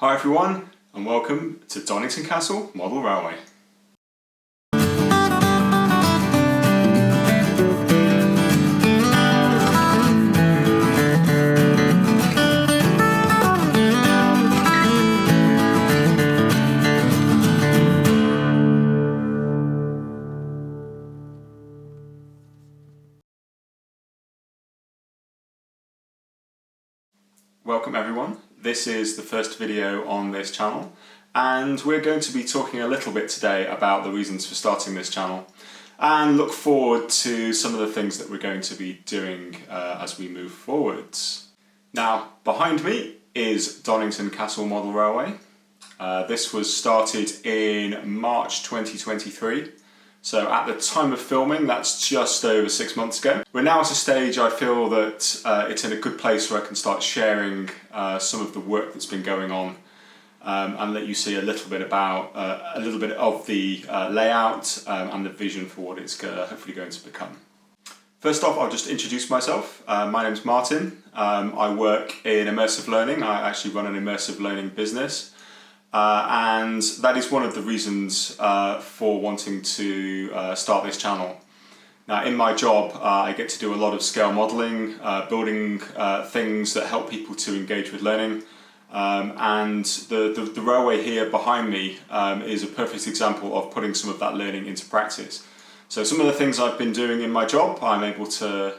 Hi everyone, and welcome to Donnington Castle Model Railway. Welcome everyone. This is the first video on this channel, and we're going to be talking a little bit today about the reasons for starting this channel and look forward to some of the things that we're going to be doing as we move forwards. Now, behind me is Donnington Castle Model Railway. This was started in March 2023. So at the time of filming, that's just over 6 months ago. We're now at a stage I feel that it's in a good place where I can start sharing some of the work that's been going on and let you see a little bit about a little bit of the layout and the vision for what it's hopefully going to become. First off, I'll just introduce myself. My name's Martin. I work in immersive learning. I actually run an immersive learning business. And that is one of the reasons for wanting to start this channel. Now, in my job, I get to do a lot of scale modelling, building things that help people to engage with learning. And the railway here behind me is a perfect example of putting some of that learning into practice. So some of the things I've been doing in my job, I'm able to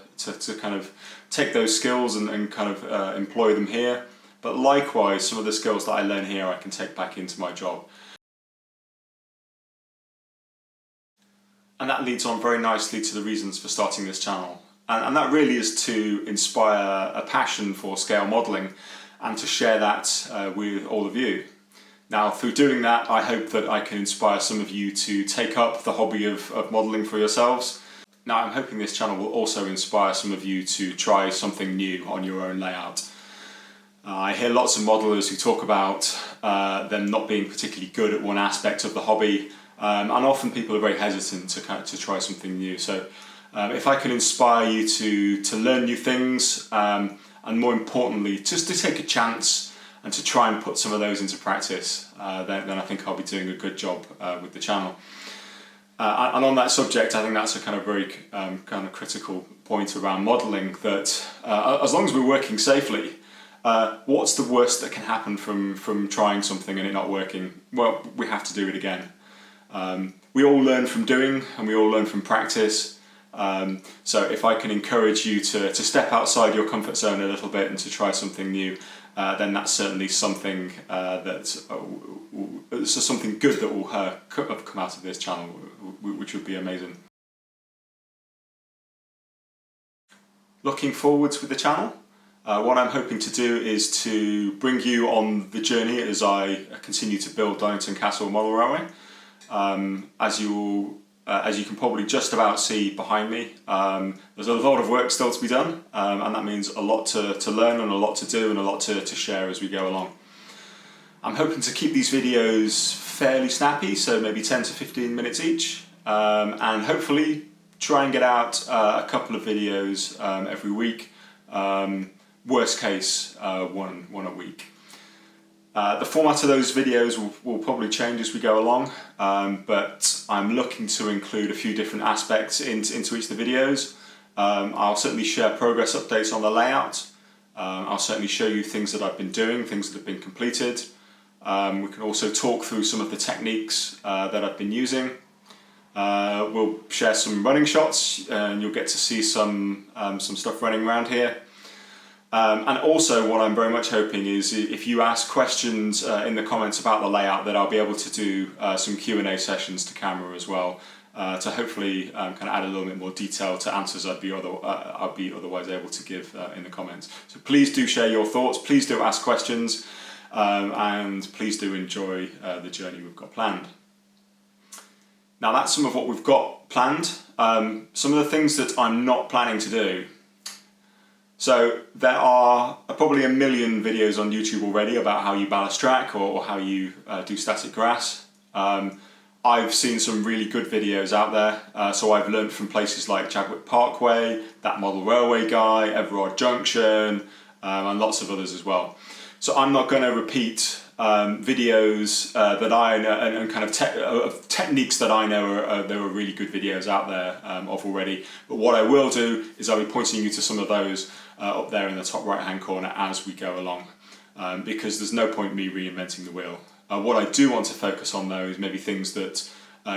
kind of take those skills and kind of employ them here. But likewise, some of the skills that I learn here I can take back into my job. And that leads on very nicely to the reasons for starting this channel. And that really is to inspire a passion for scale modelling and to share that with all of you. Now, through doing that, I hope that I can inspire some of you to take up the hobby of modelling for yourselves. Now, I'm hoping this channel will also inspire some of you to try something new on your own layout. I hear lots of modelers who talk about them not being particularly good at one aspect of the hobby, and often people are very hesitant to try something new. So if I can inspire you to learn new things, and more importantly, just to take a chance and to try and put some of those into practice, then I think I'll be doing a good job with the channel. And on that subject, I think that's a kind of very kind of critical point around modelling, that as long as we're working safely, what's the worst that can happen from trying something and it not working? Well, we have to do it again. We all learn from doing, and we all learn from practice. So if I can encourage you to step outside your comfort zone a little bit and to try something new, then that's certainly something something good that will come out of this channel, which would be amazing. Looking forwards with the channel. What I'm hoping to do is to bring you on the journey as I continue to build Donnington Castle Model Railway. As you can probably just about see behind me, there's a lot of work still to be done, and that means a lot to learn and a lot to do and a lot to share as we go along. I'm hoping to keep these videos fairly snappy, so maybe 10 to 15 minutes each, and hopefully try and get out a couple of videos every week. Worst case, one a week. The format of those videos will probably change as we go along, but I'm looking to include a few different aspects into each of the videos. I'll certainly share progress updates on the layout. I'll certainly show you things that I've been doing, things that have been completed. We can also talk through some of the techniques that I've been using. We'll share some running shots, and you'll get to see some stuff running around here. And also what I'm very much hoping is if you ask questions in the comments about the layout, that I'll be able to do some Q&A sessions to camera as well, to hopefully kind of add a little bit more detail to answers I'd be otherwise able to give in the comments. So please do share your thoughts, please do ask questions, and please do enjoy the journey we've got planned. Now, that's some of what we've got planned. Some of the things that I'm not planning to do. So there are probably a million videos on YouTube already about how you ballast track or how you do static grass. I've seen some really good videos out there, so I've learned from places like Chadwick Parkway, that model railway guy, Everard Junction, and lots of others as well. So I'm not going to repeat videos that I know and kind of techniques that I know there are really good videos out there of already. But what I will do is I'll be pointing you to some of those up there in the top right hand corner as we go along, because there's no point me reinventing the wheel. What I do want to focus on though is maybe things that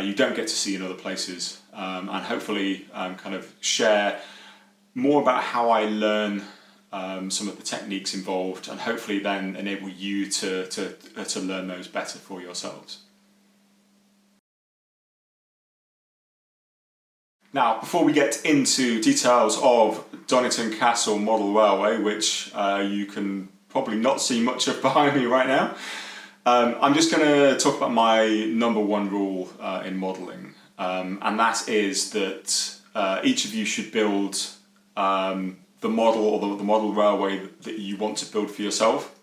you don't get to see in other places, and hopefully kind of share more about how I learn some of the techniques involved, and hopefully then enable you to learn those better for yourselves. Now, before we get into details of Donnington Castle Model Railway, which you can probably not see much of behind me right now, I'm just going to talk about my number one rule in modelling, and that is that each of you should build the model or the model railway that you want to build for yourself.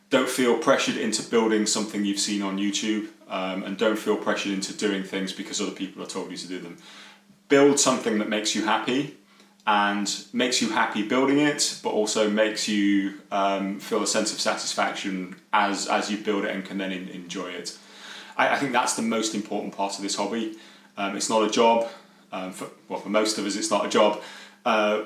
Don't feel pressured into building something you've seen on YouTube, and don't feel pressured into doing things because other people have told you to do them. Build something that makes you happy, and makes you happy building it, but also makes you feel a sense of satisfaction as you build it and can then enjoy it. I think that's the most important part of this hobby. It's not a job. For most of us, it's not a job.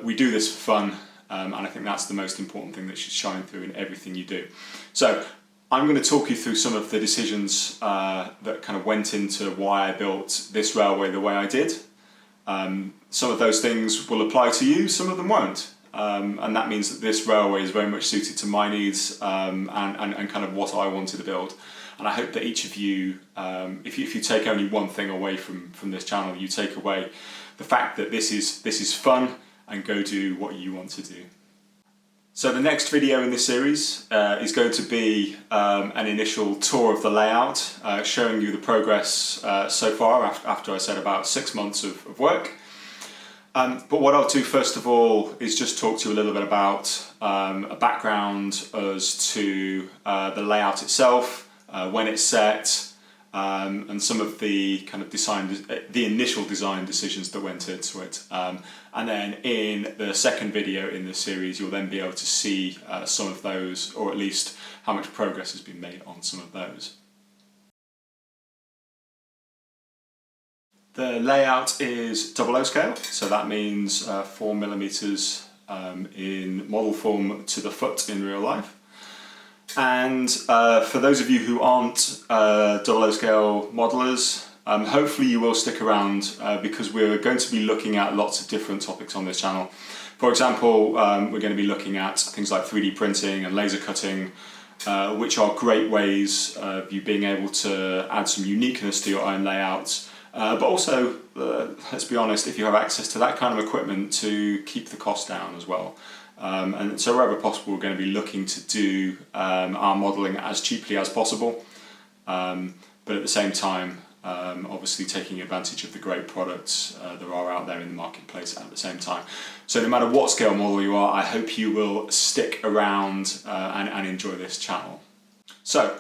We do this for fun, and I think that's the most important thing that should shine through in everything you do. So I'm going to talk you through some of the decisions that kind of went into why I built this railway the way I did. Some of those things will apply to you, some of them won't. And that means that this railway is very much suited to my needs and kind of what I wanted to build. And I hope that each of you, if you take only one thing away from this channel, you take away the fact that this is fun, and go do what you want to do. So the next video in this series is going to be an initial tour of the layout, showing you the progress so far after I said about 6 months of work. But what I'll do first of all is just talk to you a little bit about a background as to the layout itself, when it's set, and some of the kind of the initial design decisions that went into it. And then in the second video in this series, you'll then be able to see some of those, or at least how much progress has been made on some of those. The layout is 00 scale, so that means 4mm in model form to the foot in real life. And for those of you who aren't 00 scale modelers, hopefully you will stick around because we're going to be looking at lots of different topics on this channel. For example, we're going to be looking at things like 3D printing and laser cutting, which are great ways of you being able to add some uniqueness to your own layouts. But also, let's be honest, if you have access to that kind of equipment, to keep the cost down as well. And so wherever possible, we're going to be looking to do our modelling as cheaply as possible, but at the same time, obviously taking advantage of the great products there are out there in the marketplace at the same time. So no matter what scale model you are, I hope you will stick around and enjoy this channel. So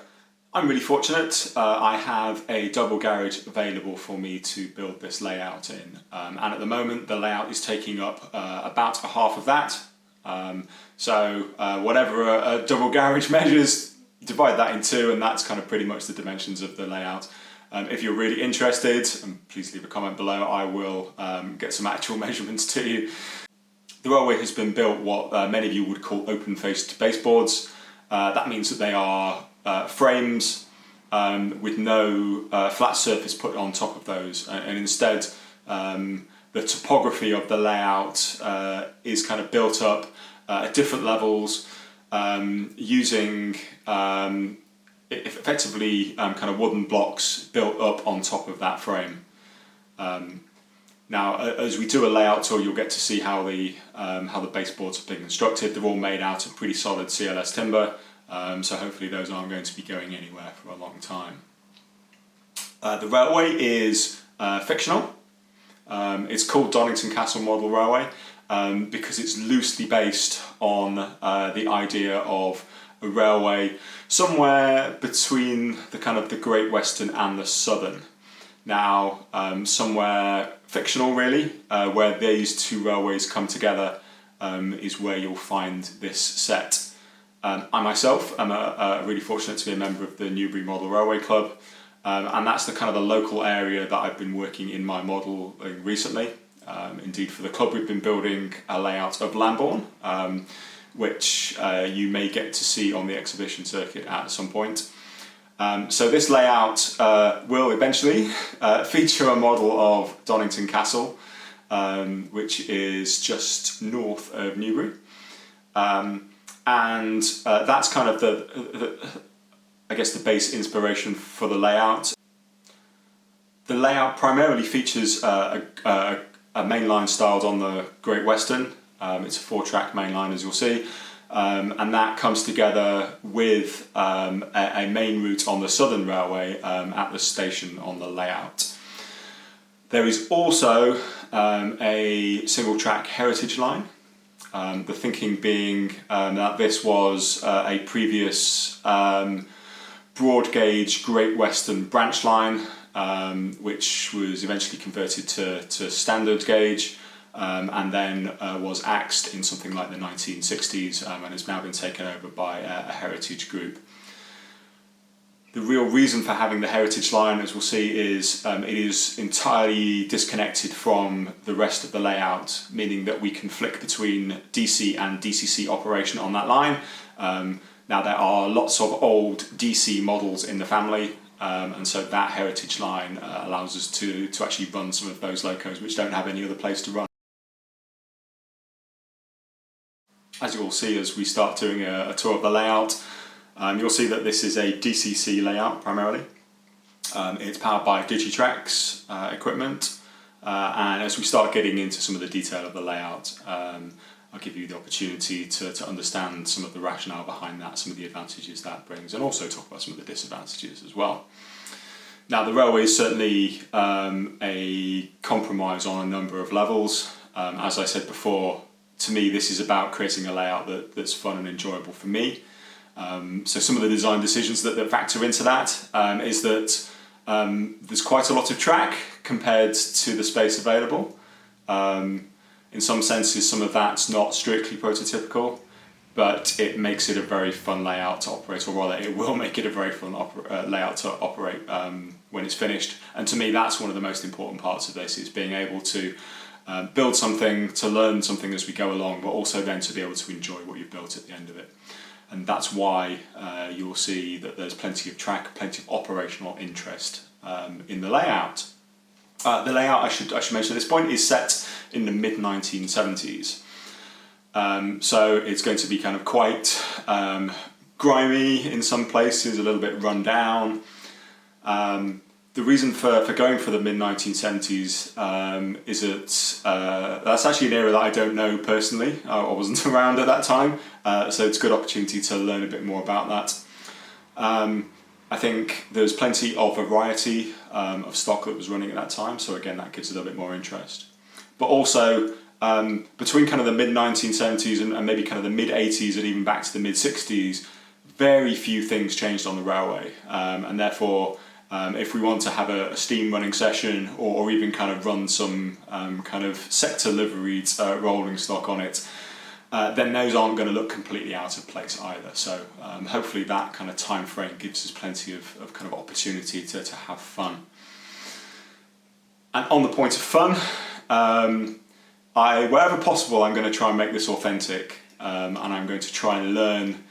I'm really fortunate. I have a double garage available for me to build this layout in, and at the moment the layout is taking up about half of that. So whatever a double garage measures, divide that in two, and that's kind of pretty much the dimensions of the layout. If you're really interested, and please leave a comment below, I will get some actual measurements to you. The railway has been built what many of you would call open-faced baseboards. That means that they are frames with no flat surface put on top of those, and instead the topography of the layout is kind of built up at different levels using effectively kind of wooden blocks built up on top of that frame. Now, as we do a layout tour, you'll get to see how the baseboards have been constructed. They're all made out of pretty solid CLS timber, so hopefully those aren't going to be going anywhere for a long time. The railway is fictional. It's called Donnington Castle Model Railway because it's loosely based on the idea of a railway somewhere between the Great Western and the Southern. Now, somewhere fictional really, where these two railways come together is where you'll find this set. I myself am really fortunate to be a member of the Newbury Model Railway Club, and that's the kind of the local area that I've been working in my modelling recently. Indeed, for the club we've been building a layout of Lambourne, which you may get to see on the exhibition circuit at some point. So this layout will eventually feature a model of Donnington Castle, which is just north of Newbury. And that's kind of I guess the base inspiration for the layout. The layout primarily features a mainline styled on the Great Western. It's a 4-track mainline, as you'll see, and that comes together with a main route on the Southern Railway at the station on the layout. There is also a single-track heritage line. The thinking being that this was a previous broad gauge Great Western branch line, which was eventually converted to standard gauge, and then was axed in something like the 1960s, and has now been taken over by a heritage group. The real reason for having the heritage line, as we'll see, is it is entirely disconnected from the rest of the layout, meaning that we can flick between DC and DCC operation on that line. Now there are lots of old DC models in the family, and so that heritage line allows us to actually run some of those locos which don't have any other place to run. As you will see as we start doing a tour of the layout, you'll see that this is a DCC layout primarily. It's powered by Digitrax equipment, and as we start getting into some of the detail of the layout, I'll give you the opportunity to understand some of the rationale behind that, some of the advantages that brings, and also talk about some of the disadvantages as well. Now, the railway is certainly a compromise on a number of levels. As I said before, to me this is about creating a layout that's fun and enjoyable for me. So some of the design decisions that factor into that is that there's quite a lot of track compared to the space available. In some senses, some of that's not strictly prototypical, but it makes it a very fun layout to operate, or rather it will make it a very fun layout to operate when it's finished. And to me, that's one of the most important parts of this, is being able to build something, to learn something as we go along, but also then to be able to enjoy what you've built at the end of it. And that's why you'll see that there's plenty of track, plenty of operational interest in the layout. The layout, I should mention at this point, is set in the mid-1970s. So it's going to be kind of quite grimy in some places, a little bit run down. The reason for going for the mid-1970s is that that's actually an era that I don't know personally. I wasn't around at that time, so it's a good opportunity to learn a bit more about that. I think there's plenty of variety of stock that was running at that time, so again that gives a little bit more interest. But also between kind of the mid-1970s and maybe kind of the mid-80s and even back to the mid-60s, very few things changed on the railway, and therefore if we want to have a steam running session or even kind of run some kind of sector liveried rolling stock on it, then those aren't going to look completely out of place either. So hopefully that kind of time frame gives us plenty of kind of opportunity to have fun. And on the point of fun, wherever possible, I'm going to try and make this authentic, and I'm going to try and learn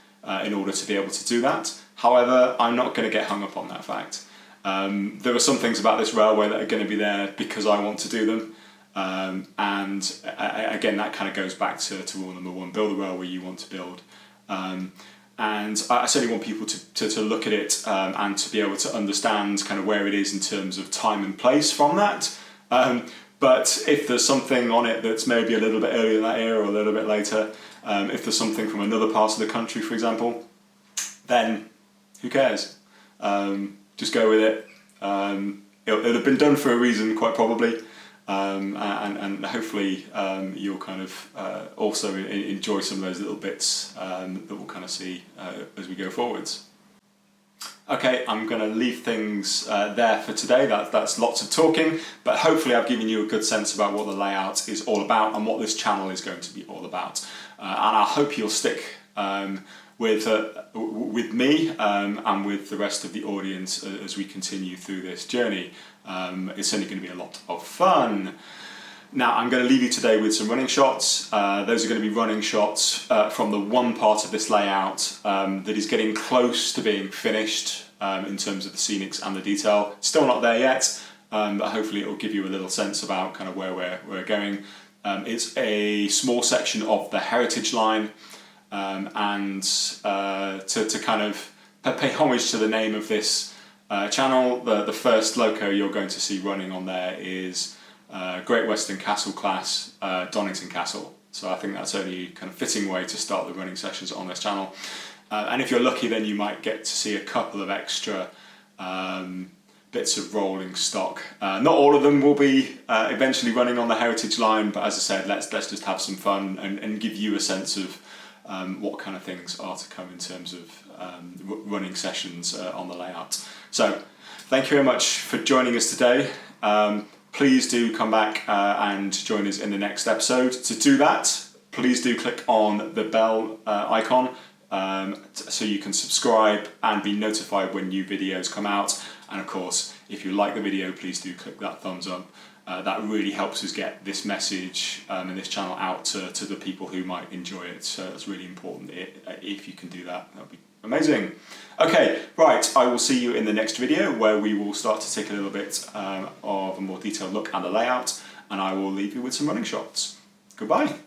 in order to be able to do that. However, I'm not going to get hung up on that fact. There are some things about this railway that are going to be there because I want to do them, and again that kind of goes back to rule number one: build the railway you want to build. And I certainly want people to look at it and to be able to understand kind of where it is in terms of time and place from that. But if there's something on it that's maybe a little bit earlier in that era or a little bit later, if there's something from another part of the country, for example, then who cares? Just go with it. It'll have been done for a reason, quite probably, and hopefully you'll kind of also enjoy some of those little bits that we'll kind of see as we go forwards. Okay, I'm going to leave things there for today. That's lots of talking, but hopefully I've given you a good sense about what the layout is all about and what this channel is going to be all about. And I hope you'll stick with me and with the rest of the audience as we continue through this journey. It's certainly going to be a lot of fun. Now I'm going to leave you today with some running shots. Those are going to be running shots from the one part of this layout that is getting close to being finished in terms of the scenics and the detail. Still not there yet, but hopefully it will give you a little sense about kind of where we're going. It's a small section of the heritage line, and to kind of pay homage to the name of this channel, the first loco you're going to see running on there is Great Western Castle class Donnington Castle. So I think that's only kind of fitting way to start the running sessions on this channel. And if you're lucky, then you might get to see a couple of extra bits of rolling stock. Not all of them will be eventually running on the heritage line, but as I said, let's just have some fun and give you a sense of what kind of things are to come in terms of running sessions on the layout. So thank you very much for joining us today. Please do come back and join us in the next episode. To do that, please do click on the bell icon so you can subscribe and be notified when new videos come out. And of course, if you like the video, please do click that thumbs up. That really helps us get this message and this channel out to the people who might enjoy it. So it's really important. If you can do that, that would be amazing. Okay, right, I will see you in the next video where we will start to take a little bit of a more detailed look at the layout, and I will leave you with some running shots. Goodbye.